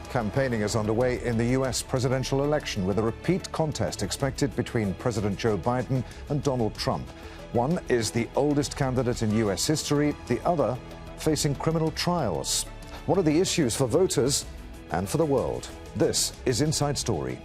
Campaigning is underway in the U.S. presidential election with a repeat contest expected between President Joe Biden and Donald Trump. One is the oldest candidate in U.S. history, the other facing criminal trials. What are the issues for voters and for the world? This is Inside Story.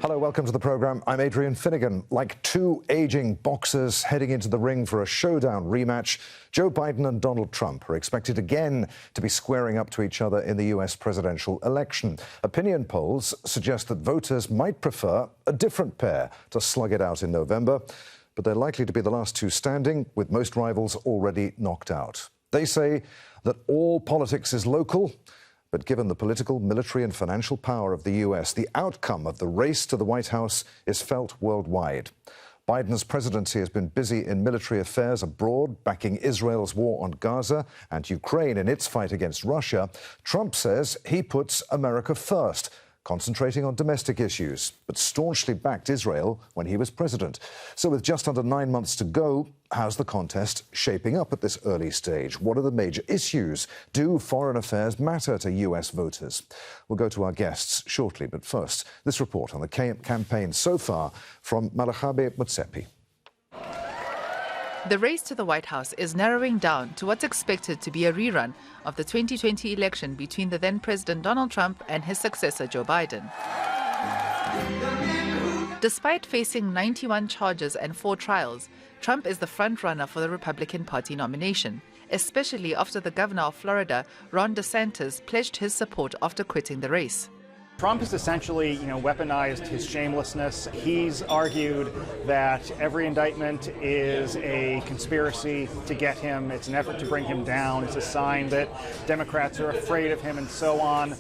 Hello, welcome to the program. I'm Adrian Finighan. Like two aging boxers heading into the ring for a showdown rematch, Joe Biden and Donald Trump are expected again to be squaring up to each other in the U.S. presidential election. Opinion polls suggest that voters might prefer a different pair to slug it out in November, but they're likely to be the last two standing, with most rivals already knocked out. They say that all politics is local, but given the political, military and financial power of the U.S., the outcome of the race to the White House is felt worldwide. Biden's presidency has been busy in military affairs abroad, backing Israel's war on Gaza and Ukraine in its fight against Russia. Trump says he puts America first, concentrating on domestic issues, but staunchly backed Israel when he was president. So with just under 9 months to go, how's the contest shaping up at this early stage? What are the major issues? Do foreign affairs matter to U.S. voters? We'll go to our guests shortly, but first, this report on the campaign so far from Malachabe Motsepi. The race to the White House is narrowing down to what's expected to be a rerun of the 2020 election between the then-President Donald Trump and his successor Joe Biden. Despite facing 91 charges and 4 trials, Trump is the front-runner for the Republican Party nomination, especially after the governor of Florida, Ron DeSantis, pledged his support after quitting the race. Trump has essentially, weaponized his shamelessness. He's argued that every indictment is a conspiracy to get him. It's an effort to bring him down. It's a sign that Democrats are afraid of him and so on.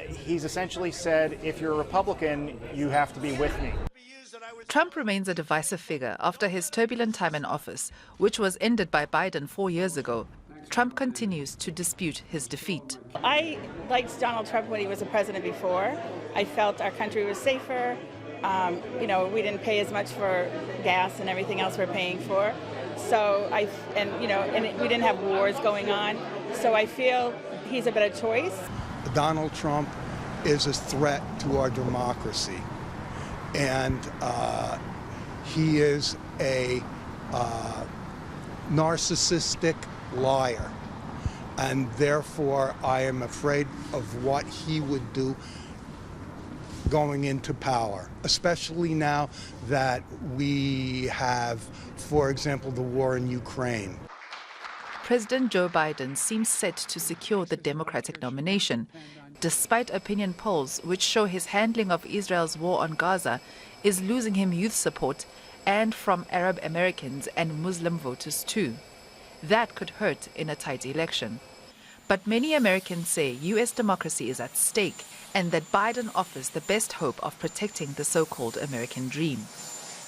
He's essentially said, if you're a Republican, you have to be with me. Trump remains a divisive figure after his turbulent time in office, which was ended by Biden 4 years ago. Trump continues to dispute his defeat. I liked Donald Trump when he was a president before. I felt our country was safer. We didn't pay as much for gas and everything else we're paying for. So we didn't have wars going on. So I feel he's a better choice. Donald Trump is a threat to our democracy. And he is a narcissistic liar, and therefore I am afraid of what he would do going into power, especially now that we have, for example, the war in Ukraine. President Joe Biden seems set to secure the Democratic nomination, despite opinion polls which show his handling of Israel's war on Gaza is losing him youth support and from Arab Americans and Muslim voters too. That could hurt in a tight election. But many Americans say U.S. democracy is at stake and that Biden offers the best hope of protecting the so-called American dream.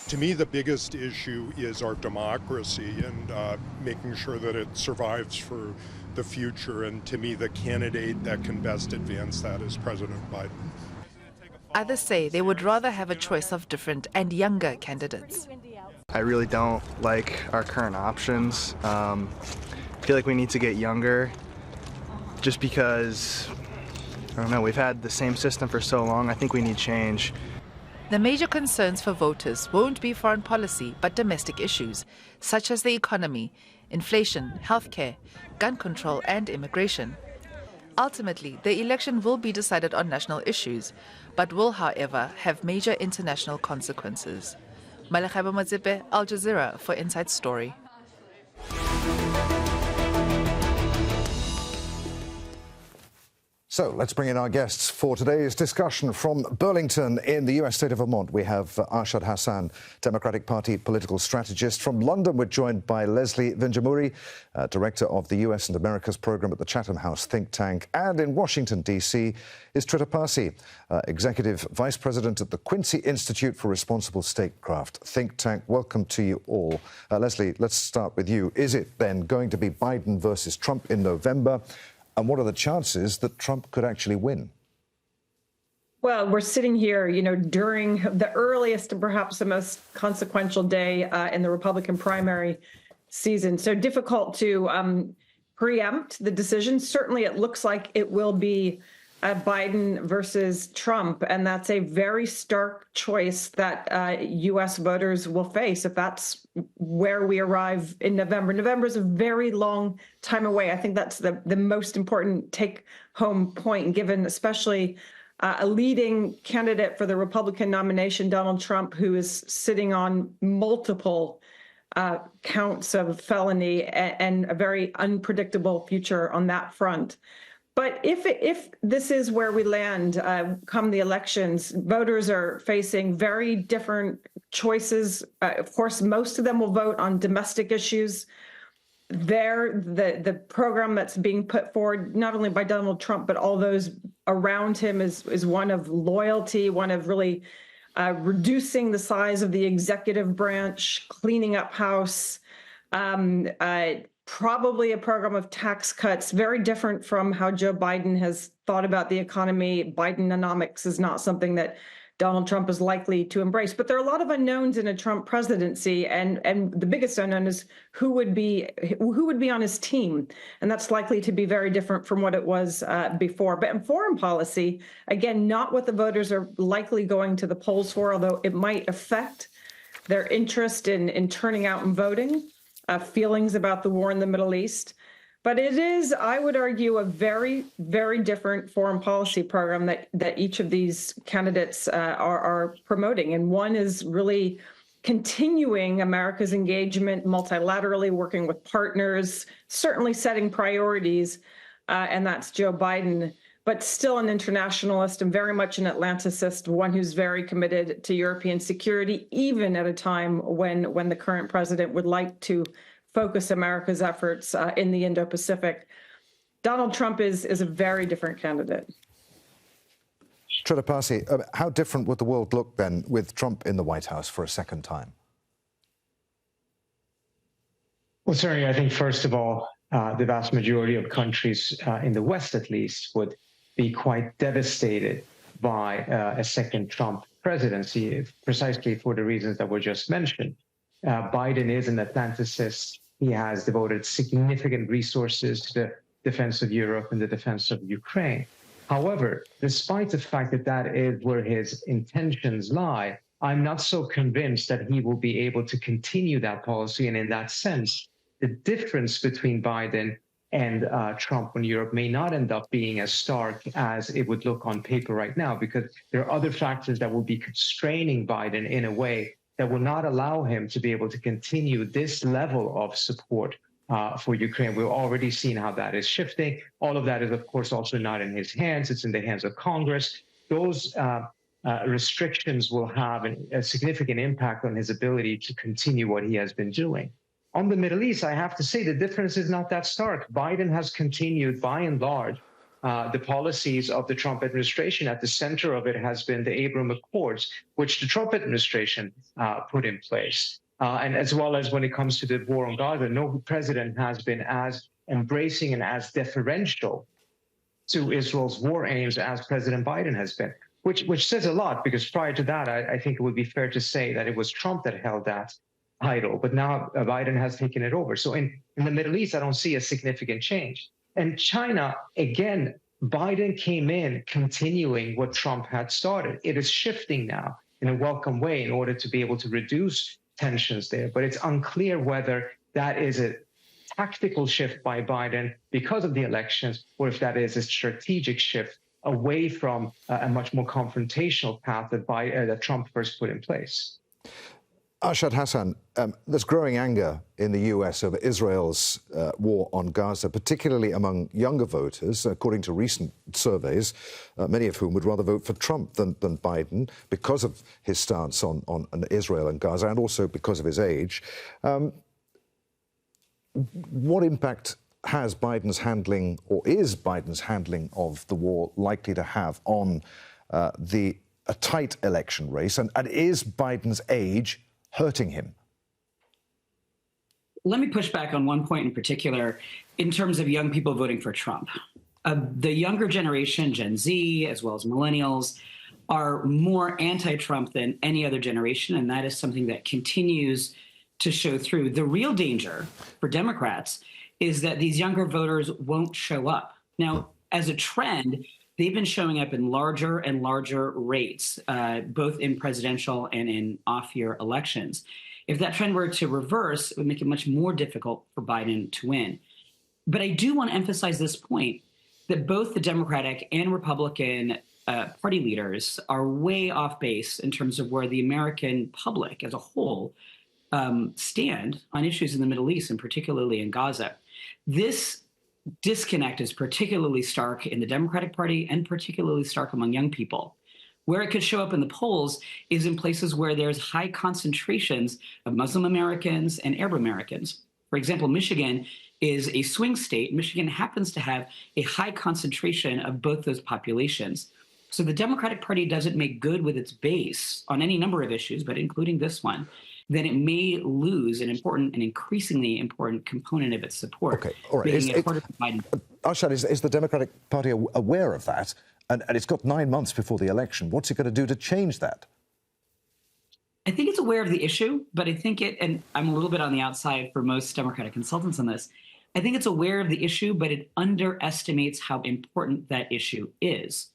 To me, the biggest issue is our democracy and making sure that it survives for the future. And to me, the candidate that can best advance that is President Biden. Others say they would rather have a choice of different and younger candidates. I really don't like our current options. I feel like we need to get younger just because, I don't know, we've had the same system for so long. I think we need change. The major concerns for voters won't be foreign policy, but domestic issues, such as the economy, inflation, healthcare, gun control, and immigration. Ultimately, the election will be decided on national issues, but will, however, have major international consequences. Malachabe Motsepi, Al Jazeera for Inside Story. So let's bring in our guests for today's discussion. From Burlington in the U.S. state of Vermont, we have Arshad Hasan, Democratic Party political strategist. From London, we're joined by Leslie Vinjamuri, Director of the U.S. and Americas Program at the Chatham House think tank. And in Washington, D.C., is Trita Parsi, Executive Vice President at the Quincy Institute for Responsible Statecraft think tank. Welcome to you all. Leslie, let's start with you. Is it then going to be Biden versus Trump in November? And what are the chances that Trump could actually win? Well, we're sitting here, during the earliest and perhaps the most consequential day in the Republican primary season. So difficult to preempt the decision. Certainly, it looks like it will be Biden versus Trump, and that's a very stark choice that U.S. voters will face if that's where we arrive in November. November is a very long time away. I think that's the most important take-home point, given especially a leading candidate for the Republican nomination, Donald Trump, who is sitting on multiple counts of felony and a very unpredictable future on that front. But if this is where we land come the elections, voters are facing very different choices. Of course, most of them will vote on domestic issues. The program that's being put forward, not only by Donald Trump, but all those around him, is one of loyalty, one of really reducing the size of the executive branch, cleaning up house, probably a program of tax cuts, very different from how Joe Biden has thought about the economy. Bidenomics is not something that Donald Trump is likely to embrace. But there are a lot of unknowns in a Trump presidency, and the biggest unknown is who would be on his team, and that's likely to be very different from what it was before. But in foreign policy, again, not what the voters are likely going to the polls for, although it might affect their interest in turning out and voting, feelings about the war in the Middle East. But it is, I would argue, a very, very different foreign policy program that each of these candidates are promoting. And one is really continuing America's engagement multilaterally, working with partners, certainly setting priorities, and that's Joe Biden, but still an internationalist and very much an Atlanticist, one who's very committed to European security, even at a time when the current president would like to focus America's efforts in the Indo-Pacific. Donald Trump is a very different candidate. Trita, Parsi, how different would the world look then with Trump in the White House for a second time? Well, certainly, I think, first of all, the vast majority of countries in the West, at least, would be quite devastated by a second Trump presidency, precisely for the reasons that were just mentioned. Biden is an Atlanticist. He has devoted significant resources to the defense of Europe and the defense of Ukraine. However, despite the fact that that is where his intentions lie, I'm not so convinced that he will be able to continue that policy. And in that sense, the difference between Biden and Trump in Europe may not end up being as stark as it would look on paper right now, because there are other factors that will be constraining Biden in a way that will not allow him to be able to continue this level of support for Ukraine. We've already seen how that is shifting. All of that is, of course, also not in his hands. It's in the hands of Congress. Those restrictions will have a significant impact on his ability to continue what he has been doing. On the Middle East, I have to say the difference is not that stark. Biden has continued, by and large, the policies of the Trump administration. At the center of it has been the Abraham Accords, which the Trump administration put in place. And as well as when it comes to the war on Gaza, no president has been as embracing and as deferential to Israel's war aims as President Biden has been, which says a lot, because prior to that, I think it would be fair to say that it was Trump that held that title, but now Biden has taken it over. So in the Middle East, I don't see a significant change. And China, again, Biden came in continuing what Trump had started. It is shifting now in a welcome way in order to be able to reduce tensions there. But it's unclear whether that is a tactical shift by Biden because of the elections, or if that is a strategic shift away from a much more confrontational path that Trump first put in place. Arshad, Hasan, there's growing anger in the US over Israel's war on Gaza, particularly among younger voters, according to recent surveys, many of whom would rather vote for Trump than Biden because of his stance on Israel and Gaza, and also because of his age. What impact has Biden's handling, or is Biden's handling of the war likely to have on a tight election race? And is Biden's age hurting him? Let me push back on one point in particular in terms of young people voting for Trump. The younger generation, Gen Z, as well as millennials, are more anti-Trump than any other generation, and that is something that continues to show through. The real danger for Democrats is that these younger voters won't show up. Now, as a trend, they've been showing up in larger and larger rates, both in presidential and in off-year elections. If that trend were to reverse, it would make it much more difficult for Biden to win. But I do want to emphasize this point, that both the Democratic and Republican party leaders are way off base in terms of where the American public as a whole stand on issues in the Middle East, and particularly in Gaza. This disconnect is particularly stark in the Democratic Party and particularly stark among young people. Where it could show up in the polls is in places where there's high concentrations of Muslim Americans and Arab Americans. For example, Michigan is a swing state. Michigan happens to have a high concentration of both those populations. So the Democratic Party doesn't make good with its base on any number of issues, but including this one, then it may lose an important and increasingly important component of its support. Okay, all right. Arshad, is the Democratic Party aware of that? And it's got 9 months before the election. What's it going to do to change that? I think it's aware of the issue, but I think and I'm a little bit on the outside for most Democratic consultants on this, I think it's aware of the issue, but it underestimates how important that issue is.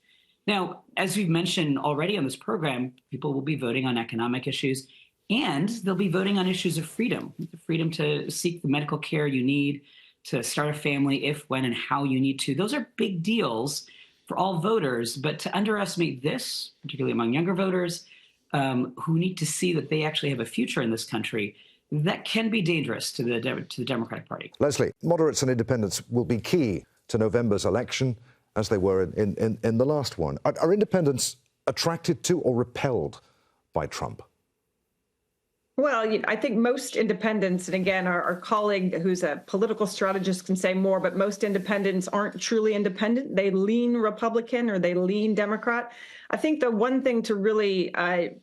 Now, as we've mentioned already on this program, people will be voting on economic issues, and they'll be voting on issues of freedom, the freedom to seek the medical care you need, to start a family if, when, and how you need to. Those are big deals for all voters, but to underestimate this, particularly among younger voters who need to see that they actually have a future in this country, that can be dangerous to the Democratic Party. Leslie, moderates and independents will be key to November's election, as they were in the last one. Are independents attracted to or repelled by Trump? Well, I think most independents, and again, our colleague who's a political strategist can say more, but most independents aren't truly independent. They lean Republican or they lean Democrat. I think the one thing to really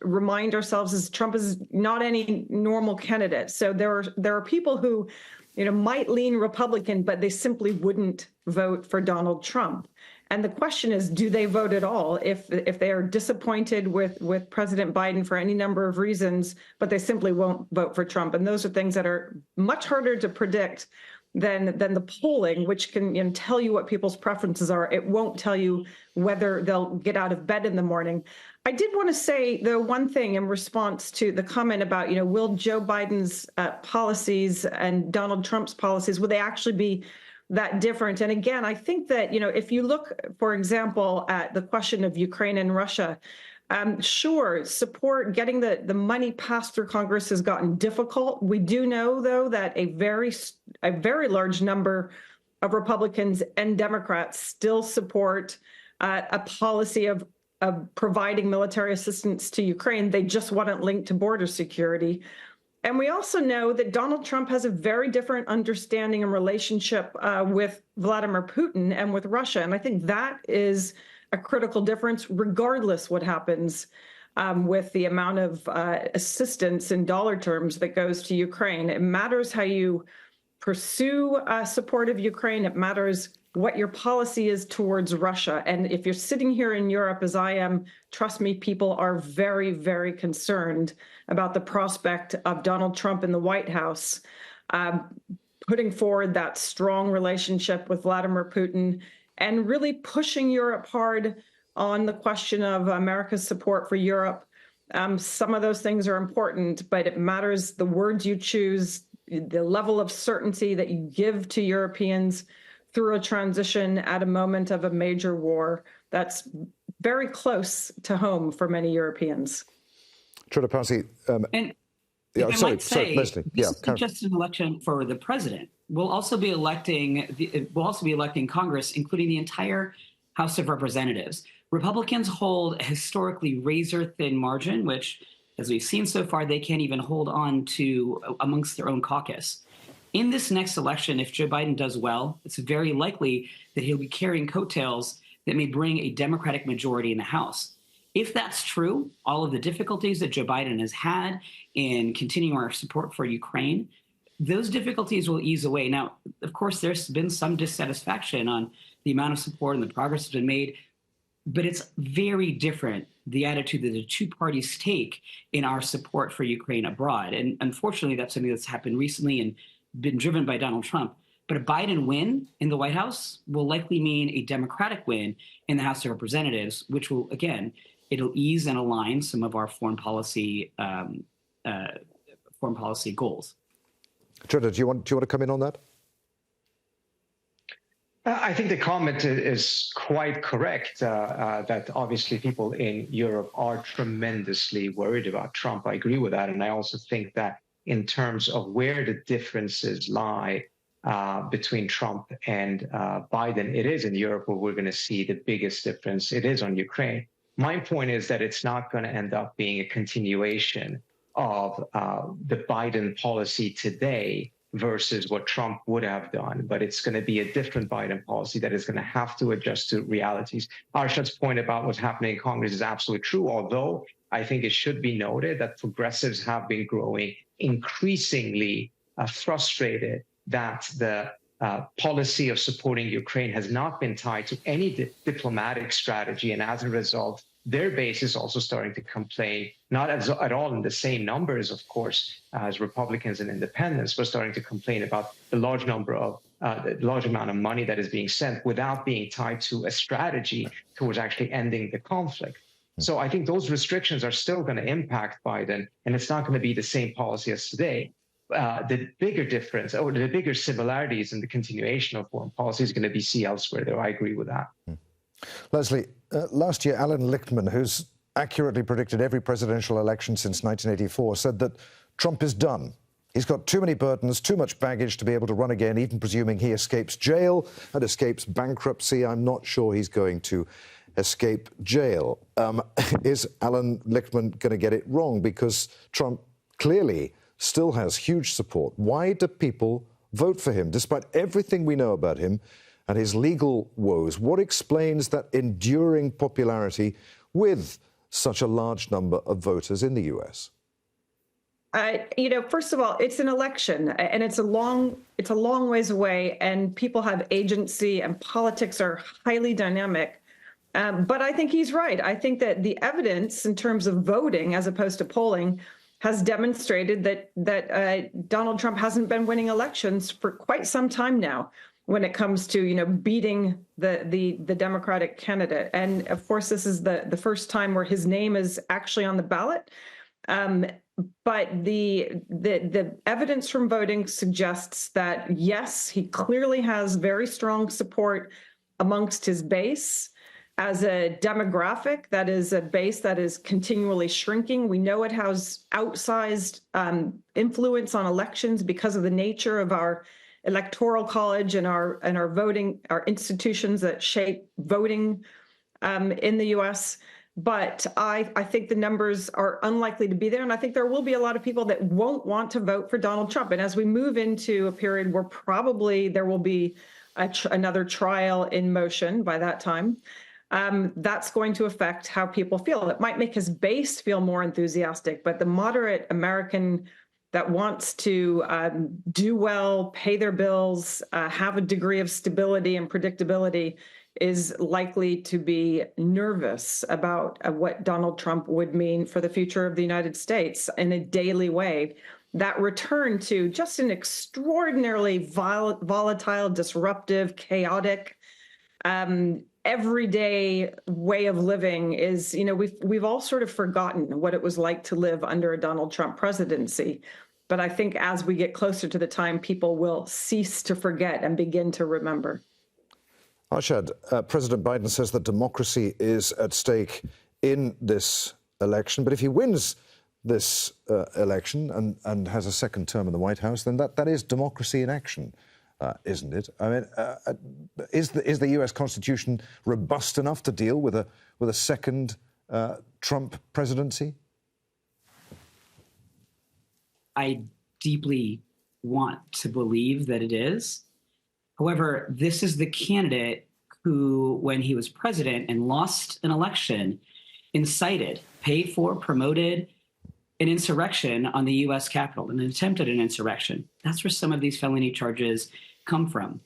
remind ourselves is Trump is not any normal candidate. So there are people who, might lean Republican, but they simply wouldn't vote for Donald Trump. And the question is, do they vote at all if they are disappointed with President Biden for any number of reasons, but they simply won't vote for Trump? And those are things that are much harder to predict than the polling, which can tell you what people's preferences are. It won't tell you whether they'll get out of bed in the morning. I did want to say the one thing in response to the comment about, will Joe Biden's policies and Donald Trump's policies, will they actually be that different? And again, I think that, if you look, for example, at the question of Ukraine and Russia, sure, support getting the money passed through Congress has gotten difficult. We do know, though, that a very large number of Republicans and Democrats still support a policy of providing military assistance to Ukraine. They just want it linked to border security. And we also know that Donald Trump has a very different understanding and relationship with Vladimir Putin and with Russia. And I think that is a critical difference, regardless what happens with the amount of assistance in dollar terms that goes to Ukraine. It matters how you pursue support of Ukraine. It matters what your policy is towards Russia. And if you're sitting here in Europe, as I am, trust me, people are very, very concerned about the prospect of Donald Trump in the White House putting forward that strong relationship with Vladimir Putin and really pushing Europe hard on the question of America's support for Europe. Some of those things are important, but it matters the words you choose, the level of certainty that you give to Europeans through a transition at a moment of a major war that's very close to home for many Europeans. Trita, Parsi, Leslie. This isn't just an election for the president. We'll also be electing Congress, including the entire House of Representatives. Republicans hold a historically razor-thin margin, which, as we've seen so far, they can't even hold on to amongst their own caucus. In this next election, if Joe Biden does well, it's very likely that he'll be carrying coattails that may bring a Democratic majority in the House. If that's true, all of the difficulties that Joe Biden has had in continuing our support for Ukraine, those difficulties will ease away. Now, of course, there's been some dissatisfaction on the amount of support and the progress that's been made, but it's very different, the attitude that the two parties take in our support for Ukraine abroad. And unfortunately, that's something that's happened recently and been driven by Donald Trump. But a Biden win in the White House will likely mean a Democratic win in the House of Representatives, which will, again, it'll ease and align some of our foreign policy goals. Trita, do you want to come in on that? I think the comment is quite correct, that obviously people in Europe are tremendously worried about Trump. I agree with that. And I also think that in terms of where the differences lie between Trump and Biden, it is in Europe where we're going to see the biggest difference. It is on Ukraine. My point is that it's not going to end up being a continuation of the Biden policy today versus what Trump would have done, but it's going to be a different Biden policy that is going to have to adjust to realities. Arshad's point about what's happening in Congress is absolutely true, although I think it should be noted that progressives have been growing increasingly frustrated that the policy of supporting Ukraine has not been tied to any diplomatic strategy, and as a result, their base is also starting to complain, not at all in the same numbers, of course, as Republicans and independents, but starting to complain about the large amount of money that is being sent without being tied to a strategy towards actually ending the conflict. So I think those restrictions are still going to impact Biden, and it's not going to be the same policy as today. The bigger difference, or the bigger similarities in the continuation of foreign policy is going to be seen elsewhere, though I agree with that. Leslie, last year, Alan Lichtman, who's accurately predicted every presidential election since 1984, said that Trump is done. He's got too many burdens, too much baggage to be able to run again, even presuming he escapes jail and escapes bankruptcy. I'm not sure he's going to escape jail. Is Alan Lichtman going to get it wrong? Because Trump clearly still has huge support. Why do people vote for him, despite everything we know about him and his legal woes? What explains that enduring popularity with such a large number of voters in the U.S.? First of all, it's an election, and it's a long ways away, and people have agency, and politics are highly dynamic. But I think he's right. I think that the evidence in terms of voting, as opposed to polling, has demonstrated that Donald Trump hasn't been winning elections for quite some time now when it comes to, beating the Democratic candidate. And of course, this is the first time where his name is actually on the ballot. But the evidence from voting suggests that, yes, he clearly has very strong support amongst his base. As a demographic, that is a base that is continually shrinking. We know it has outsized influence on elections because of the nature of our electoral college and our voting, our institutions that shape voting in the U.S. But I think the numbers are unlikely to be there. And I think there will be a lot of people that won't want to vote for Donald Trump. And as we move into a period where probably there will be another trial in motion by that time, that's going to affect how people feel. It might make his base feel more enthusiastic, but the moderate American that wants to do well, pay their bills, have a degree of stability and predictability is likely to be nervous about what Donald Trump would mean for the future of the United States in a daily way. That return to just an extraordinarily volatile, disruptive, chaotic, everyday way of living is, we've all sort of forgotten what it was like to live under a Donald Trump presidency. But I think as we get closer to the time, people will cease to forget and begin to remember. Arshad, President Biden says that democracy is at stake in this election. But if he wins this election and has a second term in the White House, then that is democracy in action, isn't it? I mean, is the U.S. Constitution robust enough to deal with a second Trump presidency? I deeply want to believe that it is. However, this is the candidate who, when he was president and lost an election, incited, paid for, promoted an insurrection on the U.S. Capitol, an attempt at an insurrection. That's where some of these felony charges come from.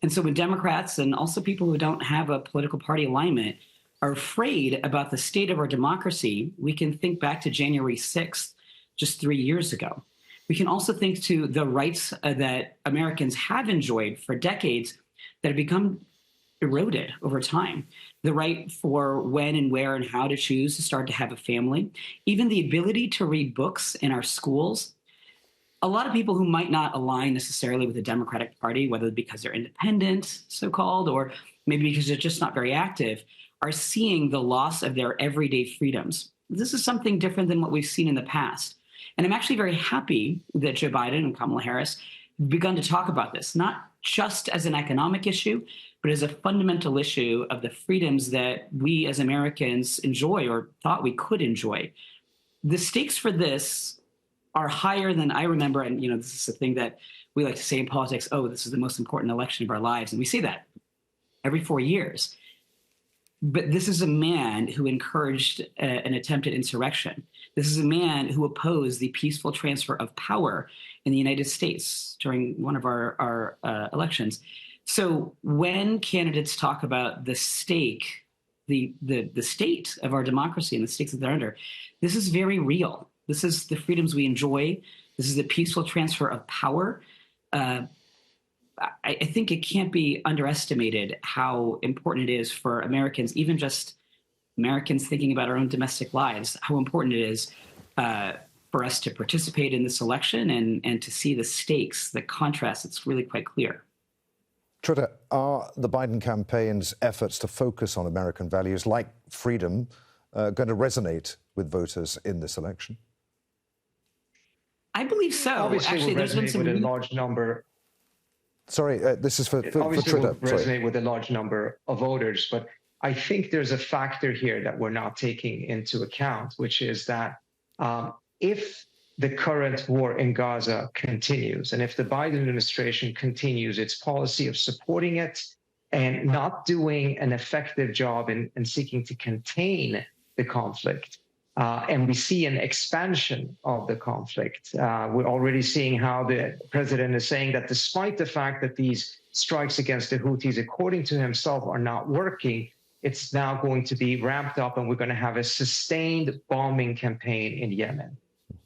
And so when Democrats and also people who don't have a political party alignment are afraid about the state of our democracy, we can think back to January 6th, just 3 years ago. We can also think to the rights that Americans have enjoyed for decades that have become eroded over time. The right for when and where and how to choose to start to have a family, even the ability to read books in our schools. A lot of people who might not align necessarily with the Democratic Party, whether because they're independent, so-called, or maybe because they're just not very active, are seeing the loss of their everyday freedoms. This is something different than what we've seen in the past. And I'm actually very happy that Joe Biden and Kamala Harris have begun to talk about this, not just as an economic issue, but as a fundamental issue of the freedoms that we as Americans enjoy or thought we could enjoy. The stakes for this are higher than I remember. And, this is the thing that we like to say in politics, oh, this is the most important election of our lives. And we say that every 4 years. But this is a man who encouraged an attempted insurrection. This is a man who opposed the peaceful transfer of power in the United States during one of our elections. So when candidates talk about the stake, the state of our democracy and the stakes that they're under, this is very real. This is the freedoms we enjoy. This is the peaceful transfer of power. I think it can't be underestimated how important it is for Americans, even just Americans thinking about our own domestic lives, how important it is for us to participate in this election and to see the stakes, the contrast. It's really quite clear. Trita, are the Biden campaign's efforts to focus on American values like freedom going to resonate with voters in this election? I believe so. Obviously, actually, there's been some with a large number. Sorry, this is for Obviously, Trita. will resonate with a large number of voters, but I think there's a factor here that we're not taking into account, which is that if the current war in Gaza continues, and if the Biden administration continues its policy of supporting it and not doing an effective job in seeking to contain the conflict, and we see an expansion of the conflict. We're already seeing how the president is saying that despite the fact that these strikes against the Houthis, according to himself, are not working, it's now going to be ramped up and we're going to have a sustained bombing campaign in Yemen.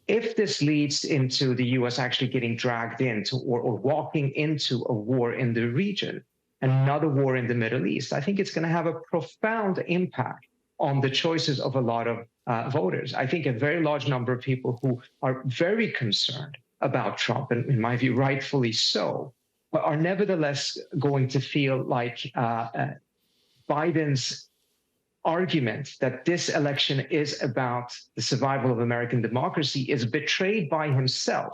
If this leads into the U.S. actually getting dragged into or walking into a war in the region, another war in the Middle East, I think it's going to have a profound impact on the choices of a lot of voters. I think a very large number of people who are very concerned about Trump, and in my view, rightfully so, but are nevertheless going to feel like Biden's argument that this election is about the survival of American democracy is betrayed by himself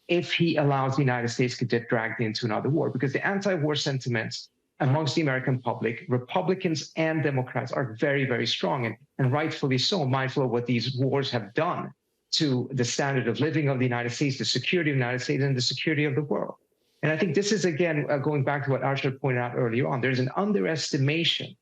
if he allows the United States to get dragged into another war, because the anti-war sentiments amongst the American public, Republicans and Democrats, are very, very strong, and rightfully so, mindful of what these wars have done to the standard of living of the United States, the security of the United States, and the security of the world. And I think this is, again, going back to what Arshad pointed out earlier on, there's an underestimation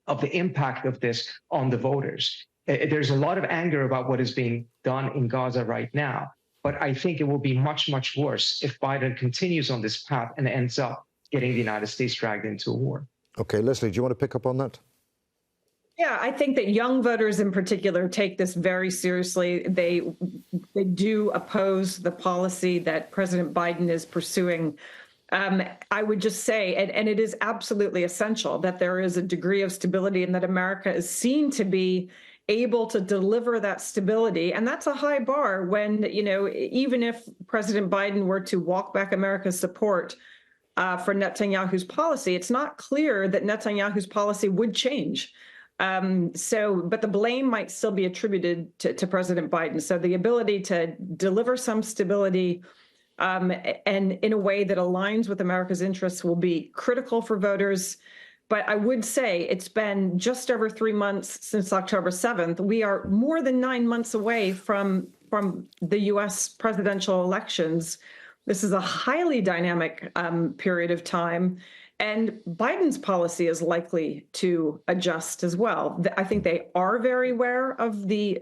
of the impact of this on the voters. There's a lot of anger about what is being done in Gaza right now, but I think it will be much, much worse if Biden continues on this path and ends up getting the United States dragged into a war. Okay, Leslie, do you want to pick up on that? Yeah, I think that young voters in particular take this very seriously. They do oppose the policy that President Biden is pursuing. I would just say, and it is absolutely essential that there is a degree of stability and that America is seen to be able to deliver that stability. And that's a high bar when, even if President Biden were to walk back America's support for Netanyahu's policy, it's not clear that Netanyahu's policy would change. But the blame might still be attributed to President Biden. So the ability to deliver some stability and in a way that aligns with America's interests will be critical for voters. But I would say it's been just over 3 months since October 7th. We are more than 9 months away from the U.S. presidential elections. This is a highly dynamic period of time, and Biden's policy is likely to adjust as well. I think they are very aware of the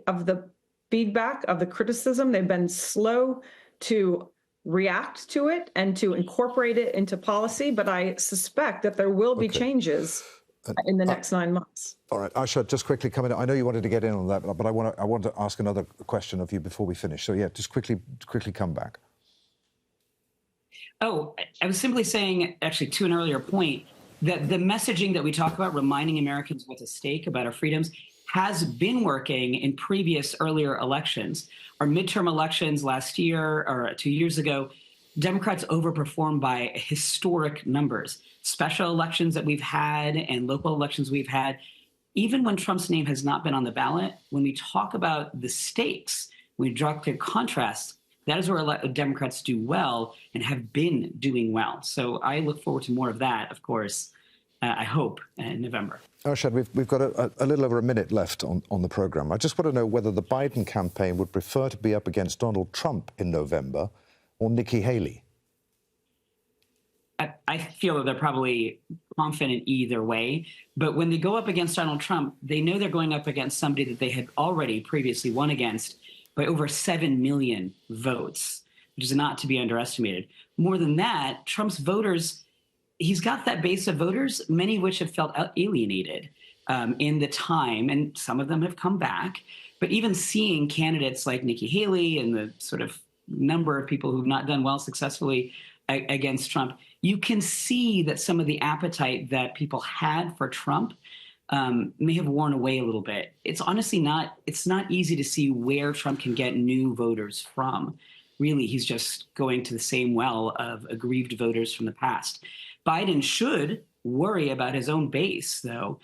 feedback, of the criticism. They've been slow to react to it and to incorporate it into policy, but I suspect that there will be changes in the next 9 months. All right, Arshad, just quickly come in. I know you wanted to get in on that, but I want to ask another question of you before we finish. So yeah, just quickly come back. Oh, I was simply saying, actually, to an earlier point, that the messaging that we talk about, reminding Americans what's at stake about our freedoms, has been working in previous earlier elections. Our midterm elections last year or 2 years ago, Democrats overperformed by historic numbers. Special elections that we've had and local elections we've had, even when Trump's name has not been on the ballot, when we talk about the stakes, when we draw clear contrast, that is where Democrats do well and have been doing well. So I look forward to more of that, of course, I hope, in November. Arshad, we've got a little over a minute left on the programme. I just want to know whether the Biden campaign would prefer to be up against Donald Trump in November or Nikki Haley. I feel that they're probably confident either way. But when they go up against Donald Trump, they know they're going up against somebody that they had already previously won against by over 7 million votes, which is not to be underestimated. More than that, Trump's voters, he's got that base of voters, many of which have felt alienated in the time, and some of them have come back. But even seeing candidates like Nikki Haley and the sort of number of people who've not done well successfully against Trump, you can see that some of the appetite that people had for Trump may have worn away a little bit. It's honestly not easy to see where Trump can get new voters from. Really, he's just going to the same well of aggrieved voters from the past. Biden should worry about his own base, though.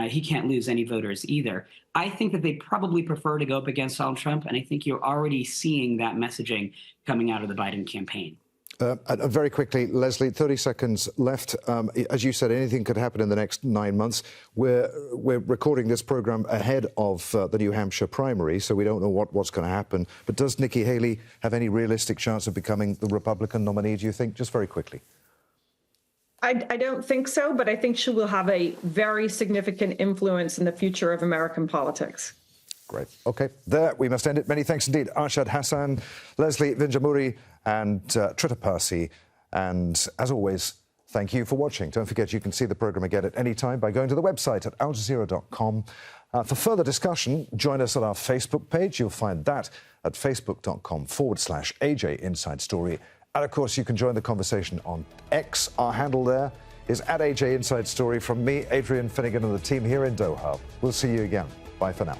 He can't lose any voters either. I think that they probably prefer to go up against Donald Trump, and I think you're already seeing that messaging coming out of the Biden campaign. Very quickly, Leslie, 30 seconds left. As you said, anything could happen in the next 9 months. We're recording this programme ahead of the New Hampshire primary, so we don't know what's going to happen. But does Nikki Haley have any realistic chance of becoming the Republican nominee, do you think? Just very quickly. I don't think so, but I think she will have a very significant influence in the future of American politics. Great. OK, there we must end it. Many thanks indeed. Arshad, Hasan, Leslie, Vinjamuri and Trita Parsi. And as always, thank you for watching. Don't forget you can see the programme again at any time by going to the website at aljazeera.com. For further discussion, join us at our Facebook page. You'll find that at facebook.com/AJ Inside Story. And of course, you can join the conversation on X. Our handle there is @AJ Inside Story. From me, Adrian Finighan, and the team here in Doha. We'll see you again. Bye for now.